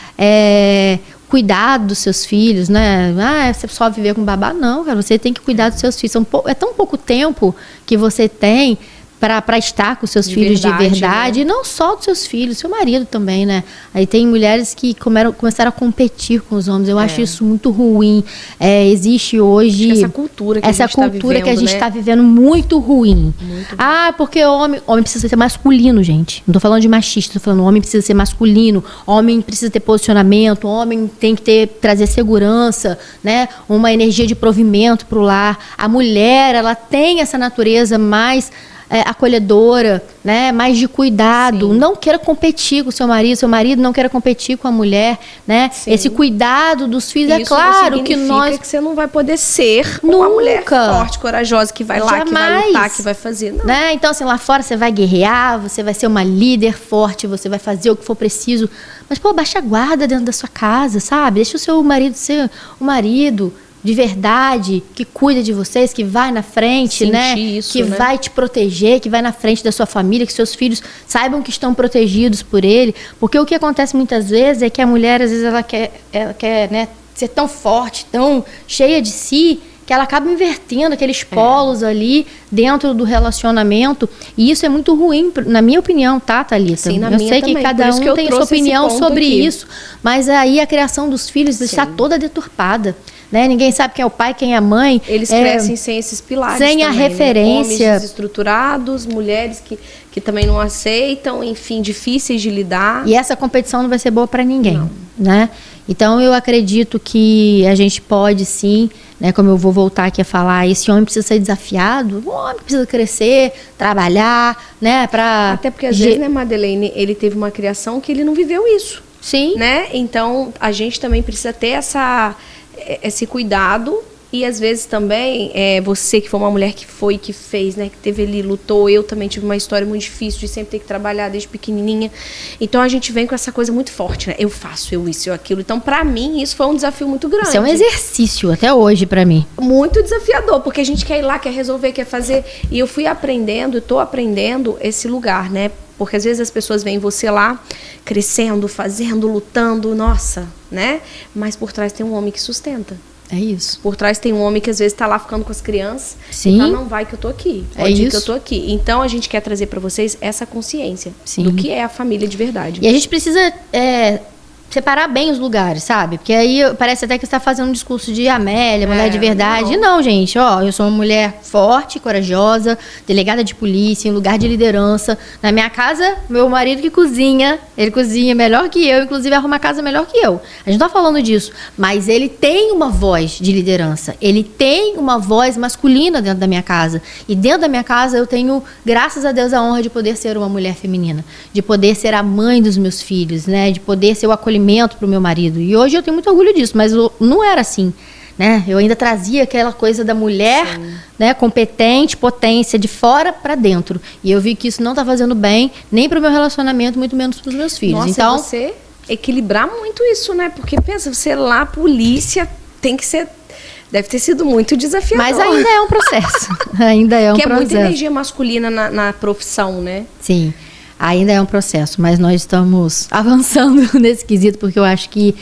cuidado dos seus filhos, né? Você só viver com babá? Não, cara, você tem que cuidar dos seus filhos. É tão pouco tempo que você tem para estar com seus filhos de verdade, né? E não só dos seus filhos, seu marido também, né? Aí tem mulheres que começaram a competir com os homens. Eu acho isso muito ruim. Existe hoje essa cultura que a gente está vivendo muito ruim. Muito porque homem precisa ser masculino, gente. Não tô falando de machista, tô falando homem precisa ser masculino, homem precisa ter posicionamento, homem tem que trazer segurança, né? Uma energia de provimento para o lar. A mulher, ela tem essa natureza mais acolhedora, né, mais de cuidado. Sim. Não queira competir com seu marido não queira competir com a mulher, né? Sim. Esse cuidado dos filhos, isso é claro que nós... que você não vai poder ser uma mulher forte, corajosa, que vai lá, que vai lutar, que vai fazer, não. Né? Então, assim, lá fora você vai guerrear, você vai ser uma líder forte, você vai fazer o que for preciso, mas, baixa a guarda dentro da sua casa, sabe? Deixa o seu marido ser o marido, de verdade, que cuida de vocês, que vai na frente, sentir né? Isso, que né? vai te proteger, que vai na frente da sua família, que seus filhos saibam que estão protegidos por ele. Porque o que acontece muitas vezes é que a mulher, às vezes, ela quer, né, ser tão forte, tão cheia de si, que ela acaba invertendo aqueles polos ali dentro do relacionamento. E isso é muito ruim, na minha opinião, tá, Thalita? Sim, na eu minha sei também. que cada um tem a sua opinião sobre isso, mas aí a criação dos filhos está toda deturpada. Né? Ninguém sabe quem é o pai, quem é a mãe. Eles crescem sem esses pilares sem também, a referência. Né? Homens desestruturados, mulheres que também não aceitam, enfim, difíceis de lidar. E essa competição não vai ser boa para ninguém, né? Então eu acredito que a gente pode sim, né, como eu vou voltar aqui a falar, esse homem precisa ser desafiado, o homem precisa crescer, trabalhar, né, para até porque às vezes, né, Madeleine, ele teve uma criação que ele não viveu isso. Sim. Né? Então a gente também precisa ter esse cuidado. E às vezes também, você que foi uma mulher que fez, né, que teve ali, lutou, eu também tive uma história muito difícil de sempre ter que trabalhar desde pequenininha. Então a gente vem com essa coisa muito forte, né? Eu faço, eu isso, eu aquilo. Então pra mim isso foi um desafio muito grande. Isso é um exercício até hoje pra mim. Muito desafiador, porque a gente quer ir lá, quer resolver, quer fazer. E eu fui aprendendo, tô aprendendo esse lugar, né? Porque às vezes as pessoas veem você lá, crescendo, fazendo, lutando, nossa, né? Mas por trás tem um homem que sustenta. É isso. Por trás tem um homem que às vezes está lá ficando com as crianças. Sim. E fala, não vai que eu tô aqui. Pode ir isso. que eu tô aqui. Então a gente quer trazer para vocês essa consciência do que é a família de verdade. E a gente precisa separar bem os lugares, sabe? Porque aí parece até que você está fazendo um discurso de Amélia, mulher de verdade. Não, gente, eu sou uma mulher forte, corajosa, delegada de polícia, em lugar de liderança. Na minha casa, meu marido que cozinha, ele cozinha melhor que eu, inclusive arruma a casa melhor que eu. A gente não tá falando disso, mas ele tem uma voz de liderança, ele tem uma voz masculina dentro da minha casa. E dentro da minha casa eu tenho, graças a Deus, a honra de poder ser uma mulher feminina, de poder ser a mãe dos meus filhos, né? De poder ser o acolhimento para o meu marido. E hoje eu tenho muito orgulho disso, mas não era assim, né? Eu ainda trazia aquela coisa da mulher, né, competente, potência, de fora para dentro. E eu vi que isso não está fazendo bem nem para o meu relacionamento, muito menos para os meus filhos. Nossa, então, você equilibrar muito isso, né? Porque pensa, você lá, polícia, tem que ser... Deve ter sido muito desafiador. Mas ainda é um processo. Ainda é um processo. Que é muita energia masculina na profissão, né? Sim. Ainda é um processo, mas nós estamos avançando nesse quesito, porque eu acho que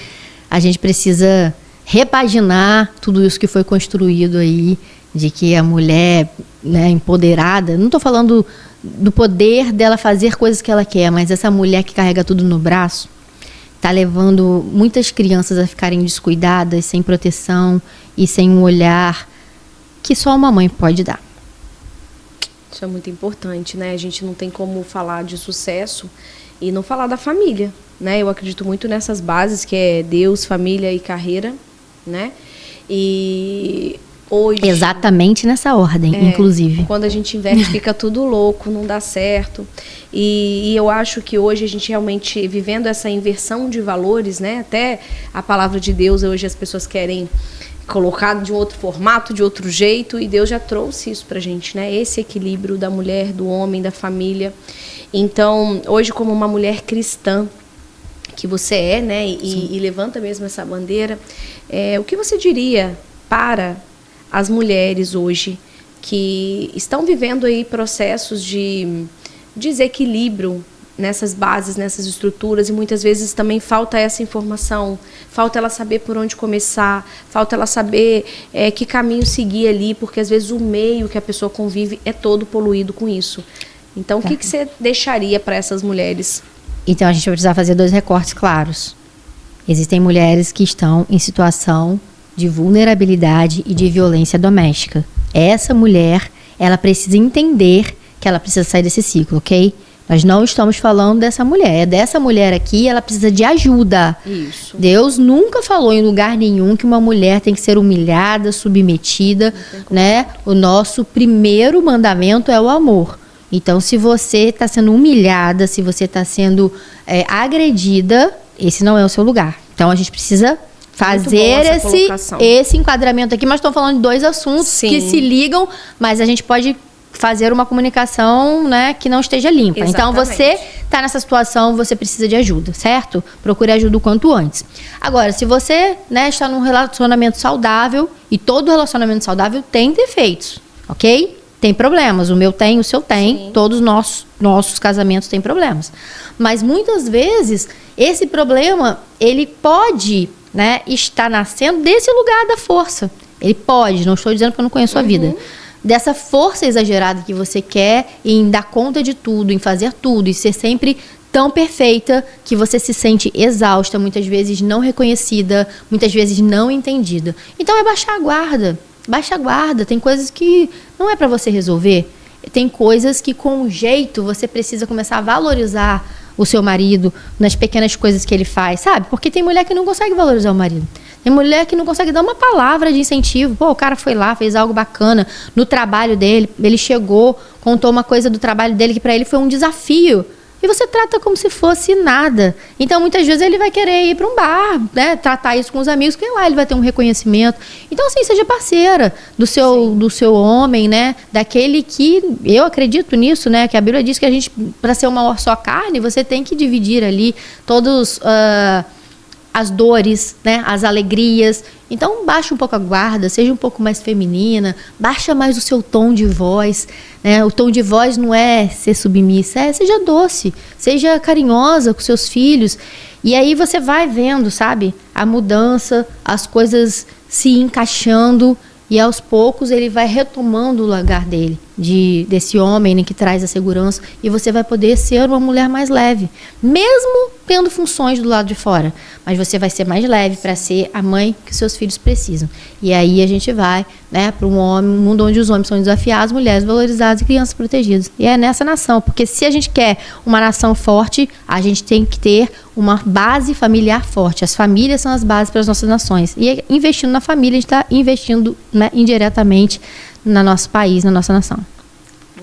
a gente precisa repaginar tudo isso que foi construído aí, de que a mulher, né, empoderada, não estou falando do poder dela fazer coisas que ela quer, mas essa mulher que carrega tudo no braço, está levando muitas crianças a ficarem descuidadas, sem proteção e sem um olhar que só uma mãe pode dar. Isso é muito importante, né? A gente não tem como falar de sucesso e não falar da família, né? Eu acredito muito nessas bases que é Deus, família e carreira, né? E hoje... Exatamente nessa ordem, inclusive. Quando a gente inverte, fica tudo louco, não dá certo. E eu acho que hoje a gente realmente, vivendo essa inversão de valores, né? Até a palavra de Deus, hoje as pessoas querem... colocado de um outro formato, de outro jeito, e Deus já trouxe isso pra gente, né? Esse equilíbrio da mulher, do homem, da família. Então, hoje, como uma mulher cristã que você é, né? E levanta mesmo essa bandeira, o que você diria para as mulheres hoje que estão vivendo aí processos de desequilíbrio nessas bases, nessas estruturas, e muitas vezes também falta essa informação, falta ela saber por onde começar, falta ela saber que caminho seguir ali, porque às vezes o meio que a pessoa convive é todo poluído com isso. Então, o que você deixaria para essas mulheres? Então, a gente vai precisar fazer 2 recortes claros. Existem mulheres que estão em situação de vulnerabilidade e de violência doméstica. Essa mulher, ela precisa entender que ela precisa sair desse ciclo, ok? Nós não estamos falando dessa mulher. É dessa mulher aqui, ela precisa de ajuda. Isso. Deus nunca falou em lugar nenhum que uma mulher tem que ser humilhada, submetida, né? O nosso primeiro mandamento é o amor. Então, se você está sendo humilhada, se você está sendo agredida, esse não é o seu lugar. Então, a gente precisa fazer esse enquadramento aqui. Mas estamos falando de 2 assuntos que se ligam, mas a gente pode fazer uma comunicação, né, que não esteja limpa. Exatamente. Então, você está nessa situação, você precisa de ajuda, certo? Procure ajuda o quanto antes. Agora, se você, né, está num relacionamento saudável, e todo relacionamento saudável tem defeitos, ok? Tem problemas, o meu tem, o seu tem, Sim. todos nossos casamentos têm problemas. Mas muitas vezes, esse problema, ele pode, né, estar nascendo desse lugar da força. Ele pode, não estou dizendo que eu não conheço a vida. Dessa força exagerada que você quer em dar conta de tudo, em fazer tudo, e ser sempre tão perfeita que você se sente exausta, muitas vezes não reconhecida, muitas vezes não entendida. Então é baixar a guarda. Baixa a guarda, tem coisas que não é para você resolver. Tem coisas que com jeito você precisa começar a valorizar o seu marido nas pequenas coisas que ele faz, sabe? Porque tem mulher que não consegue valorizar o marido. Tem mulher que não consegue dar uma palavra de incentivo. Pô, o cara foi lá, fez algo bacana no trabalho dele, ele chegou, contou uma coisa do trabalho dele que para ele foi um desafio. E você trata como se fosse nada. Então, muitas vezes, ele vai querer ir para um bar, né? Tratar isso com os amigos, porque lá ele vai ter um reconhecimento. Então, assim, seja parceira do seu homem, né? Daquele que, eu acredito nisso, né? Que a Bíblia diz que a gente, para ser uma só carne, você tem que dividir ali todos as dores, né? As alegrias. Então, baixa um pouco a guarda, seja um pouco mais feminina, baixa mais o seu tom de voz, né? O tom de voz não é ser submissa, seja doce, seja carinhosa com seus filhos. E aí você vai vendo, sabe? A mudança, as coisas se encaixando e aos poucos ele vai retomando o lugar dele, desse homem, né, que traz a segurança, e você vai poder ser uma mulher mais leve, mesmo tendo funções do lado de fora, mas você vai ser mais leve para ser a mãe que seus filhos precisam. E aí a gente vai, né, para um mundo onde os homens são desafiados, mulheres valorizadas e crianças protegidas. E é nessa nação, porque se a gente quer uma nação forte, a gente tem que ter uma base familiar forte. As famílias são as bases para as nossas nações. E investindo na família, a gente está investindo, né, indiretamente no nosso país, na nossa nação.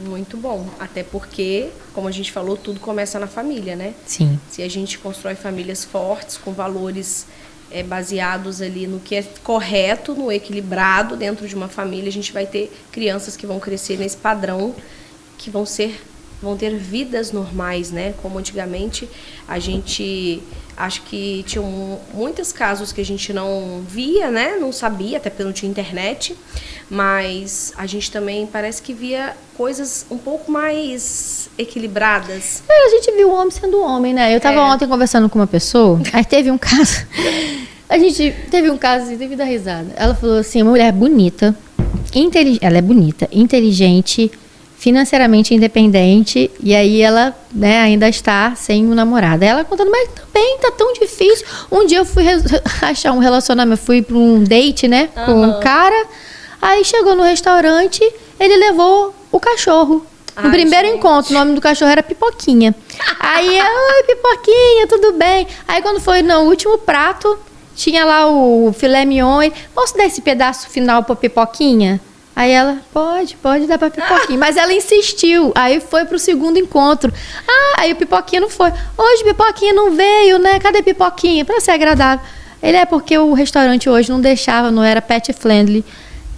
Muito bom. Até porque, como a gente falou, tudo começa na família, né? Sim. Se a gente constrói famílias fortes, com valores baseados ali no que é correto, no equilibrado dentro de uma família, a gente vai ter crianças que vão crescer nesse padrão, que vão ter vidas normais, né? Como antigamente a gente, acho que tinha muitos casos que a gente não via, né? Não sabia, até porque não tinha internet, mas a gente também parece que via coisas um pouco mais equilibradas. A gente viu o homem sendo homem, né? Eu estava ontem conversando com uma pessoa, aí teve um caso, assim, teve que dar risada. Ela falou assim, uma mulher bonita, ela é bonita, inteligente, financeiramente independente, e aí ela, né, ainda está sem um namorado. Ela contando, mas também tá tão difícil. Um dia eu fui achar um relacionamento, fui para um date, né, com um cara, aí chegou no restaurante, ele levou o cachorro. No primeiro encontro, o nome do cachorro era Pipoquinha. Aí, oi, Pipoquinha, tudo bem? Aí quando foi no último prato, tinha lá o filé mignon, posso dar esse pedaço final pra Pipoquinha? Aí ela, pode dar pra Pipoquinha. Mas ela insistiu. Aí foi pro segundo encontro. Aí o Pipoquinha não foi. Hoje Pipoquinha não veio, né? Cadê Pipoquinha? Pra ser agradável. Ele porque o restaurante hoje não deixava, não era pet friendly.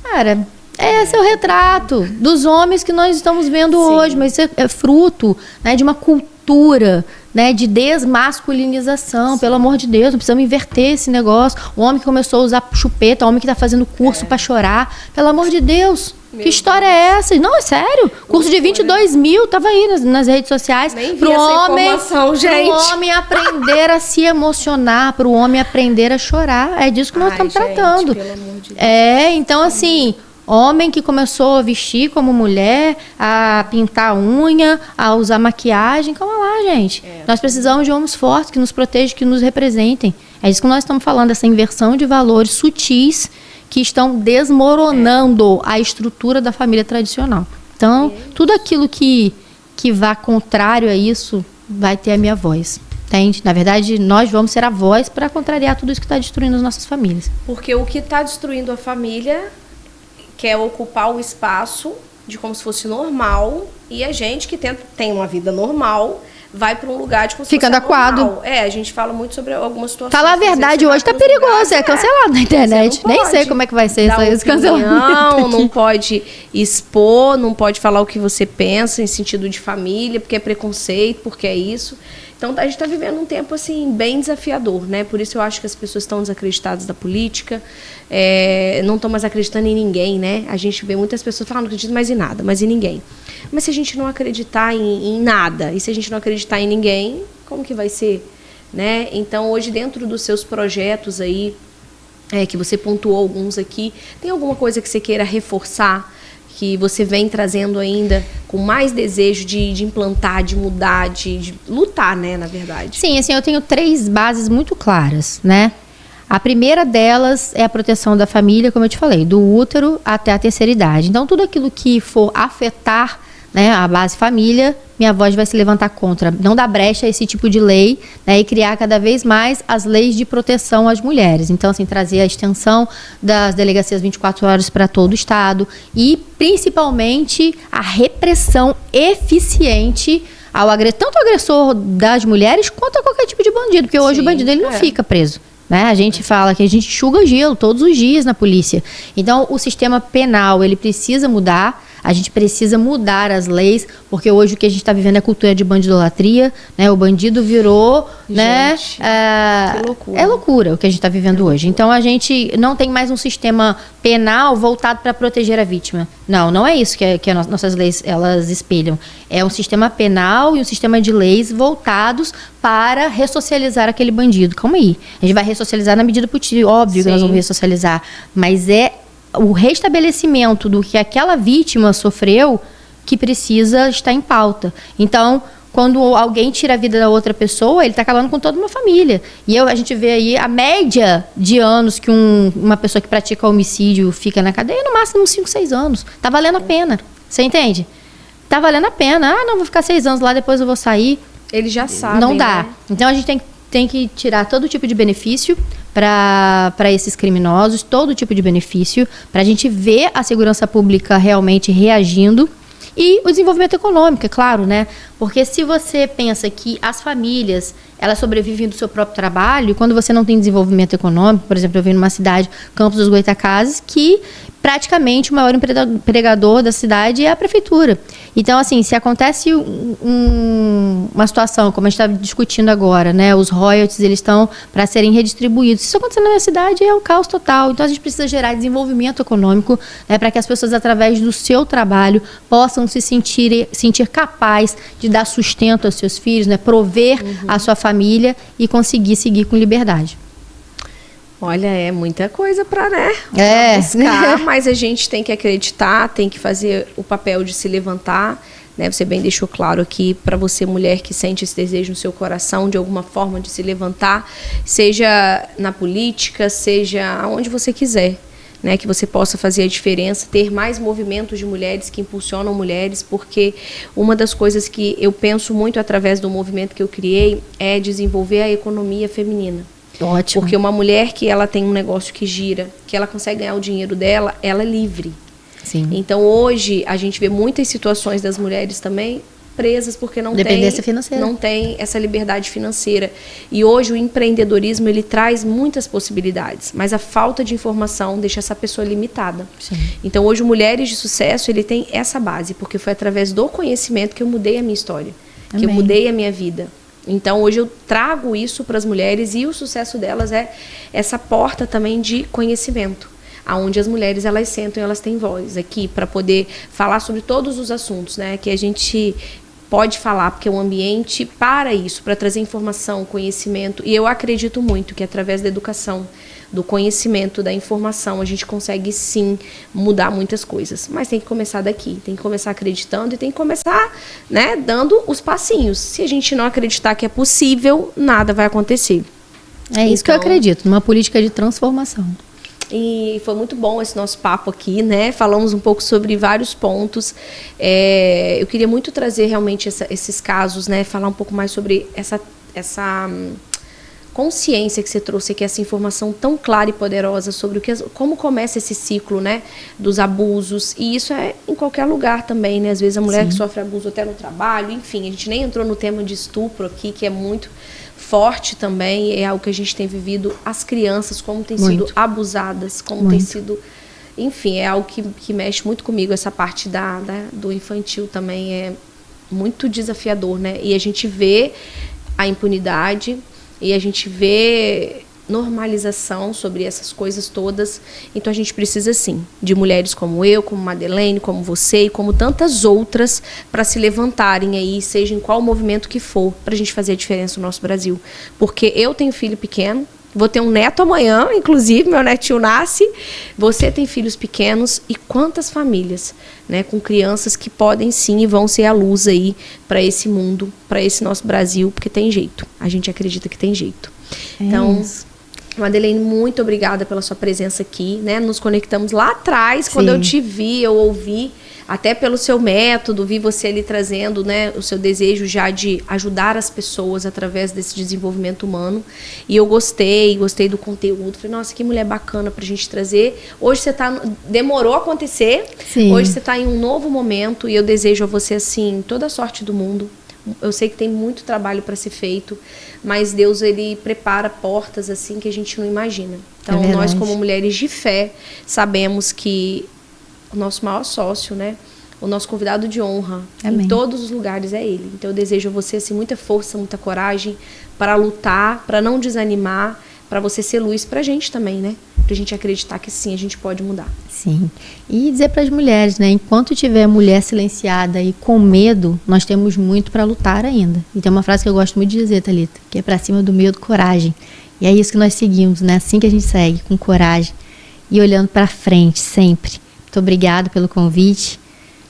Cara, esse é o retrato dos homens que nós estamos vendo hoje. Mas isso é fruto, né, de uma cultura, né, de desmasculinização. Pelo amor de Deus, não precisamos inverter esse negócio. O homem que começou a usar chupeta, o homem que está fazendo curso para chorar. Pelo amor de Deus, que história é essa? Não, é sério. Curso de 22 mil, tava aí nas redes sociais. Pro homem aprender a se emocionar, pro homem aprender a chorar. É disso que nós estamos tratando. Pelo amor de Deus. Então assim, homem que começou a vestir como mulher, a pintar unha, a usar maquiagem. Calma lá, gente. Nós precisamos de homens fortes que nos protejam, que nos representem. É isso que nós estamos falando, essa inversão de valores sutis que estão desmoronando a estrutura da família tradicional. Então, tudo aquilo que vá contrário a isso vai ter a minha voz. Entende? Na verdade, nós vamos ser a voz para contrariar tudo isso que está destruindo as nossas famílias. Porque o que está destruindo a família quer ocupar o espaço de como se fosse normal, e a gente que tem uma vida normal vai para um lugar de como se fica fosse adequado. normal. A gente fala muito sobre algumas situações. Falar a verdade hoje tá perigoso, é cancelado na internet. Nem sei como é que vai ser esse cancelamento. Não pode expor, não pode falar o que você pensa em sentido de família, porque é preconceito, porque é isso. Então, a gente está vivendo um tempo, assim, bem desafiador, né? Por isso eu acho que as pessoas estão desacreditadas da política, não estão mais acreditando em ninguém, né? A gente vê muitas pessoas falando, não acredito mais em nada, mas em ninguém. Mas se a gente não acreditar em nada, e se a gente não acreditar em ninguém, como que vai ser, né? Então, hoje, dentro dos seus projetos aí, que você pontuou alguns aqui, tem alguma coisa que você queira reforçar, que você vem trazendo ainda com mais desejo de implantar, de mudar, de lutar, né, na verdade? Sim, assim, eu tenho 3 bases muito claras, né? A primeira delas é a proteção da família, como eu te falei, do útero até a terceira idade. Então, tudo aquilo que for afetar, né, a base família, minha voz vai se levantar contra, não dar brecha a esse tipo de lei, né, e criar cada vez mais as leis de proteção às mulheres. Então, assim, trazer a extensão das delegacias 24 horas para todo o estado e, principalmente, a repressão eficiente ao tanto ao agressor das mulheres quanto a qualquer tipo de bandido, porque hoje o bandido ele não fica preso. Né? A gente fala que a gente enxuga gelo todos os dias na polícia. Então, o sistema penal, ele precisa mudar. A gente precisa mudar as leis, porque hoje o que a gente está vivendo é a cultura de bandidolatria, né? O bandido virou, gente, né? Que loucura. É loucura o que a gente está vivendo hoje. Então, a gente não tem mais um sistema penal voltado para proteger a vítima. Não é isso que as nossas leis elas espelham. É um sistema penal e um sistema de leis voltados para ressocializar aquele bandido. Calma aí. A gente vai ressocializar na medida possível, óbvio. Sim. Que nós vamos ressocializar, mas é o restabelecimento do que aquela vítima sofreu que precisa estar em pauta. Então, quando alguém tira a vida da outra pessoa, ele está acabando com toda uma família. E a gente vê aí a média de anos que uma pessoa que pratica homicídio fica na cadeia, no máximo uns 5, 6 anos. Tá valendo a pena. Você entende? Tá valendo a pena. Não, vou ficar 6 anos lá, depois eu vou sair. Eles já sabem, não dá. Né? Então, a gente tem que tirar todo tipo de benefício para esses criminosos, todo tipo de benefício, para a gente ver a segurança pública realmente reagindo. E o desenvolvimento econômico, é claro, né? Porque se você pensa que as famílias, elas sobrevivem do seu próprio trabalho, quando você não tem desenvolvimento econômico, por exemplo, eu venho numa cidade, Campos dos Goytacazes, que praticamente o maior empregador da cidade é a prefeitura. Então, assim, se acontece uma situação, como a gente está discutindo agora, né? Os royalties, eles estão para serem redistribuídos. Se isso acontecer na minha cidade, é um caos total. Então, a gente precisa gerar desenvolvimento econômico, né, para que as pessoas, através do seu trabalho, possam se sentir capazes de dar sustento aos seus filhos, né? Prover a sua família e conseguir seguir com liberdade. Olha, é muita coisa para, né, buscar, mas a gente tem que acreditar, tem que fazer o papel de se levantar, né? Você bem deixou claro aqui, para você, mulher que sente esse desejo no seu coração, de alguma forma de se levantar, seja na política, seja onde você quiser, né? Que você possa fazer a diferença, ter mais movimentos de mulheres que impulsionam mulheres, porque uma das coisas que eu penso muito através do movimento que eu criei é desenvolver a economia feminina. Ótimo. Porque uma mulher que ela tem um negócio que gira, que ela consegue ganhar o dinheiro dela, ela é livre. Sim. Então, hoje, a gente vê muitas situações das mulheres também presas porque não tem essa liberdade financeira. E hoje o empreendedorismo, ele traz muitas possibilidades, mas a falta de informação deixa essa pessoa limitada. Sim. Então, hoje, o Mulheres de Sucesso, ele tem essa base, porque foi através do conhecimento que eu mudei a minha história, que eu mudei a minha vida. Então, hoje eu trago isso para as mulheres e o sucesso delas é essa porta também de conhecimento, aonde as mulheres, elas sentam e elas têm voz aqui para poder falar sobre todos os assuntos, né, que a gente pode falar, porque é um ambiente para isso, para trazer informação, conhecimento. E eu acredito muito que através da educação, do conhecimento, da informação, a gente consegue sim mudar muitas coisas. Mas tem que começar daqui, tem que começar acreditando e tem que começar, né, dando os passinhos. Se a gente não acreditar que é possível, nada vai acontecer. É isso que eu acredito, numa política de transformação. E foi muito bom esse nosso papo aqui, né? Falamos um pouco sobre vários pontos. Eu queria muito trazer realmente esses casos, né? Falar um pouco mais sobre essa consciência que você trouxe aqui, essa informação tão clara e poderosa sobre como começa esse ciclo, né, dos abusos. E isso é em qualquer lugar também, né? Às vezes a mulher que sofre abuso até no trabalho, enfim, a gente nem entrou no tema de estupro aqui, que é muito forte também, é algo que a gente tem vivido, as crianças, como têm sido abusadas, como tem sido... Enfim, é algo que mexe muito comigo, essa parte do infantil também é muito desafiador, né? E a gente vê a impunidade e a gente vê normalização sobre essas coisas todas. Então a gente precisa, sim, de mulheres como eu, como Madeleine, como você e como tantas outras para se levantarem aí, seja em qual movimento que for, para a gente fazer a diferença no nosso Brasil. Porque eu tenho filho pequeno, vou ter um neto amanhã, inclusive, meu netinho nasce. Você tem filhos pequenos e quantas famílias, né, com crianças que podem sim e vão ser a luz aí para esse mundo, para esse nosso Brasil, porque tem jeito. A gente acredita que tem jeito. Então, Madeleine, muito obrigada pela sua presença aqui, né? Nos conectamos lá atrás, quando eu te vi, eu ouvi, até pelo seu método, vi você ali trazendo, né, o seu desejo já de ajudar as pessoas através desse desenvolvimento humano. E eu gostei do conteúdo. Falei, nossa, que mulher bacana pra gente trazer. Hoje você demorou a acontecer. Sim. Hoje você tá em um novo momento e eu desejo a você, assim, toda a sorte do mundo. Eu sei que tem muito trabalho para ser feito, mas Deus, ele prepara portas assim que a gente não imagina. Então, nós como mulheres de fé, sabemos que o nosso maior sócio, né, o nosso convidado de honra, em todos os lugares é ele. Então eu desejo a você assim, muita força, muita coragem para lutar, para não desanimar, para você ser luz pra gente também, né? Pra gente acreditar que sim, a gente pode mudar. Sim. E dizer para as mulheres, né? Enquanto tiver mulher silenciada e com medo, nós temos muito para lutar ainda. E tem uma frase que eu gosto muito de dizer, Thalita, que é para cima do medo, coragem. E é isso que nós seguimos, né? Assim que a gente segue, com coragem e olhando para frente sempre. Muito obrigada pelo convite.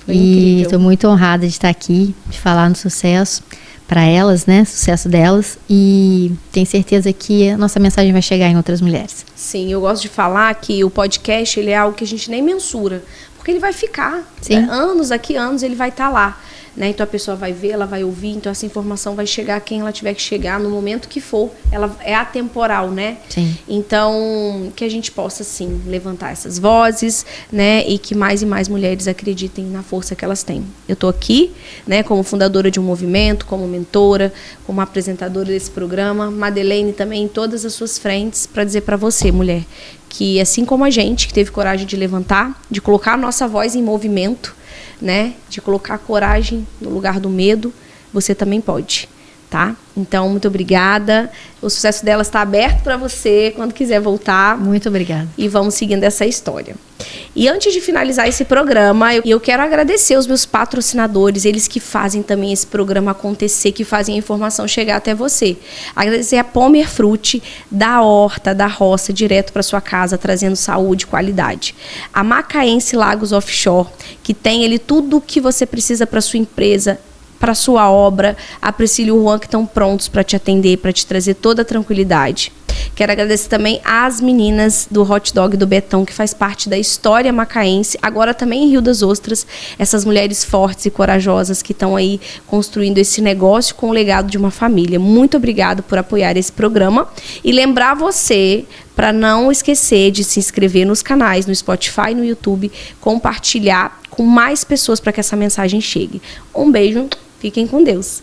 Foi e estou muito honrada de estar aqui, de falar no sucesso para elas, né? Sucesso delas. E tenho certeza que a nossa mensagem vai chegar em outras mulheres. Sim, eu gosto de falar que o podcast, ele é algo que a gente nem mensura, porque ele vai ficar. Anos, daqui anos, ele vai estar lá. Né? Então a pessoa vai ver, ela vai ouvir, então essa informação vai chegar a quem ela tiver que chegar no momento que for, ela é atemporal, né? Sim. Então que a gente possa sim levantar essas vozes, né? E que mais e mais mulheres acreditem na força que elas têm. Eu tô aqui, né? Como fundadora de um movimento, como mentora, como apresentadora desse programa, Madeleine também em todas as suas frentes para dizer para você, mulher, que assim como a gente que teve coragem de levantar, de colocar a nossa voz em movimento, né, de colocar a coragem no lugar do medo, você também pode, tá? Então, muito obrigada. O sucesso delas está aberto para você quando quiser voltar. Muito obrigada. E vamos seguindo essa história. E antes de finalizar esse programa, eu quero agradecer os meus patrocinadores, eles que fazem também esse programa acontecer, que fazem a informação chegar até você. Agradecer a Pomer Fruit, da horta, da roça, direto para sua casa, trazendo saúde e qualidade. A Macaense Lagos Offshore, que tem ele tudo o que você precisa para sua empresa, para sua obra, a Priscila e o Juan que estão prontos para te atender, para te trazer toda a tranquilidade. Quero agradecer também às meninas do Hot Dog do Betão, que faz parte da história macaense, agora também em Rio das Ostras, essas mulheres fortes e corajosas que estão aí construindo esse negócio com o legado de uma família. Muito obrigada por apoiar esse programa e lembrar você para não esquecer de se inscrever nos canais, no Spotify, no YouTube, compartilhar com mais pessoas para que essa mensagem chegue. Um beijo, fiquem com Deus.